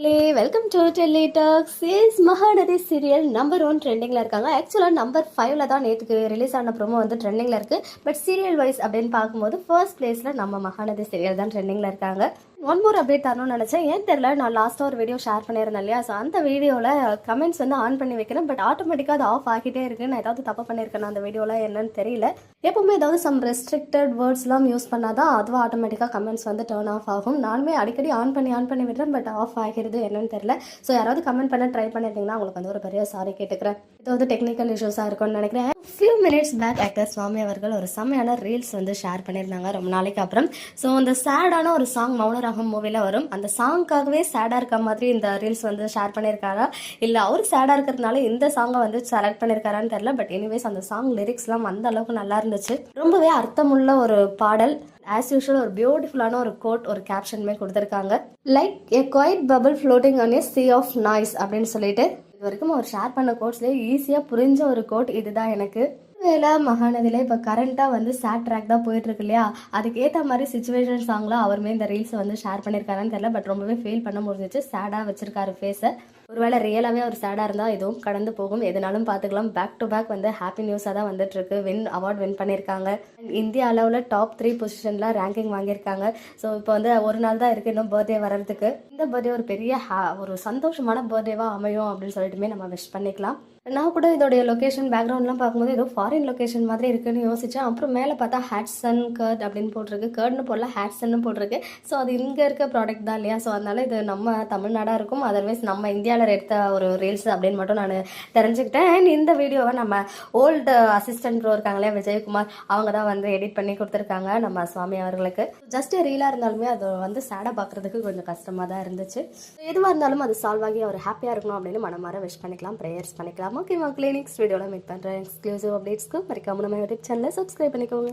Welcome to Delhi talks. Is Mahanadhi serial number 1 ட்ரெண்டிங்கில் இருக்காங்க. ஆக்சுவலாக நம்பர் 5ல் தான் நேற்றுக்கு ரிலீஸ் ஆன ப்ரோமோ வந்து ட்ரெண்டிங்கில் இருக்குது. பட் சீரியல் வைஸ் அப்படின்னு பார்க்கும்போது ஃபர்ஸ்ட் பிளேஸில் நம்ம மகாநதி சீரியல் தான் ட்ரெண்டிங்கில் இருக்காங்க. ஒன் மோர் அப்டேட் தரணும்னு நினச்சேன். ஏன் தெரியல, நான் லாஸ்ட்டாக ஒரு வீடியோ ஷேர் பண்ணியிருந்தேன் இல்லையா? ஸோ அந்த வீடியோவில் கமெண்ட்ஸ் வந்து ஆன் பண்ணி வைக்கிறேன். பட் ஆட்டோமேட்டிக்காக அது ஆஃப் ஆகிட்டே இருக்குது. நான் ஏதாவது தப்பு பண்ணியிருக்கேன் அந்த வீடியோவில் என்னன்னு தெரியல. எப்பவுமே ஏதாவது சம் ரெஸ்ட்ரிக்டட் வேர்ட்ஸ்லாம் யூஸ் பண்ணால் தான் அதுவும் ஆட்டோமேட்டிக்காக கமெண்ட்ஸ் வந்து டர்ன் ஆஃப் ஆகும். நானுமே அடிக்கடி ஆன் பண்ணி விடுறேன். பட் ஆஃப் ஆகிறது என்னன்னு தெரியல. ஸோ யாராவது கமெண்ட் பண்ண ட்ரை பண்ணியிருந்தீங்கன்னா உங்களுக்கு வந்து ஒரு பெரிய சாரி கேட்டுக்கிறேன். இது வந்து டெக்னிக்கல் இஷ்யூஸாக இருக்கும்னு நினைக்கிறேன். ஃபியூ மினிட்ஸ் பேக் ஆக்டர் சுவாமி அவர்கள் ஒரு செம்மையான ரீல்ஸ் வந்து ஷேர் பண்ணியிருந்தாங்க ரொம்ப நாளைக்கு அப்புறம். ஸோ அந்த சேடான ஒரு சாங் மௌனராகம் மூவியில் வரும். அந்த சாங்காகவே சேடாக இருக்க மாதிரி இந்த ரீல்ஸ் வந்து ஷேர் பண்ணியிருக்காரா, இல்லை அவர் சேடாக இருக்கிறதுனால இந்த சாங்கை வந்து செலக்ட் பண்ணியிருக்காரான்னு தெரியல. பட் எனிவேஸ் அந்த சாங் லிரிக்ஸ்லாம் அந்த அளவுக்கு நல்லா இருந்துச்சு. ரொம்பவே அர்த்தமுள்ள ஒரு பாடல். ஆஸ் யூஷுவல் ஒரு பியூட்டிஃபுல்லான ஒரு கோட், ஒரு கேப்ஷனுமே கொடுத்துருக்காங்க. Like a quiet bubble floating on a sea of noise அப்படின்னு சொல்லிட்டு இது வரைக்கும் அவர் ஷேர் பண்ண கோட்ஸ்லேயே ஈஸியாக புரிஞ்ச ஒரு கோட் இதுதான் எனக்கு. வேலை மகாநதியில் இப்போ கரண்ட்டாக வந்து சேட் ட்ராக் தான் போயிட்டு இருக்கு இல்லையா? அதுக்கேற்ற மாதிரி சுச்சுவேஷன் சாங்லாம் அவருமே இந்த ரீல்ஸை வந்து ஷேர் பண்ணியிருக்காருன்னு தெரியல. பட் ரொம்பவே ஃபீல் பண்ண முடிஞ்சிச்சு. சேடாக வச்சிருக்காரு ஃபேஸை. ஒருவேளை ரியலாகவே அவர் சேடாக இருந்தால் எதுவும் கடந்து போகும், எதுனாலும் பார்த்துக்கலாம். பேக் டு பேக் வந்து ஹாப்பி நியூஸாக தான் வந்துட்டு இருக்கு. அவார்ட் வின் பண்ணியிருக்காங்க. இந்தியா அளவில் டாப் 3 பொசிஷனில் ரேங்கிங் வாங்கியிருக்காங்க. ஸோ இப்போ வந்து ஒரு நாள் தான் இருக்குது இன்னும் பர்த்டே வர்றதுக்கு. இந்த பர்த்டே ஒரு பெரிய ஒரு சந்தோஷமான பர்த்டேவாக அமையும் அப்படின்னு சொல்லிட்டுமே நம்ம விஷ் பண்ணிக்கலாம். நான் கூட இதோடைய லொக்கேஷன் பேக்ரவுண்ட்லாம் பார்க்கும்போது ஏதோ ஃபாரின் லொக்கேஷன் மாதிரி இருக்குன்னு யோசித்தேன். அப்புறம் மேலே பார்த்தா ஹேட்சன் கர்ட் அப்படின்னு போட்டிருக்கு. கர்ட்னு போடல, ஹேட்சன்னு போட்டிருக்கு. ஸோ அது இங்கே இருக்க ப்ராடக்ட் தான் இல்லையா? ஸோ அதனால இது நம்ம தமிழ்நாடாக இருக்கும். அதர்வைஸ் நம்ம இந்தியாவில் எடுத்த ஒரு ரீல்ஸ் அப்படின்னு மட்டும் நான் தெரிஞ்சுக்கிட்டேன். அண்ட் இந்த வீடியோவை நம்ம ஓல்டு அசிஸ்டன்ட் ப்ரோ இருக்காங்களே விஜயகுமார், அவங்க தான் வந்து எடிட் பண்ணி கொடுத்துருக்காங்க நம்ம சுவாமி அவர்களுக்கு. ஜஸ்ட் ரீலாக இருந்தாலுமே அது வந்து சேடாக பார்க்குறதுக்கு கொஞ்சம் கஷ்டமாக தான் இருந்துச்சு. எதுவாக இருந்தாலும் அது சால்வ் ஆகி அவர் ஹாப்பியாக இருக்கணும் அப்படின்னு மனமாற விஷ் பண்ணிக்கலாம், ப்ரேயர்ஸ் பண்ணிக்கலாம். ஓகே மக்களே, நெக்ஸ்ட் வீடியோவில் மீட் பண்ணுறேன். எக்ஸ்க்ளூசிவ் அப்டேட்ஸ்க்கு மறக்காம நம்ம யூடியூப் சேனலை சப்ஸ்கிரைப் பண்ணிக்கோங்க.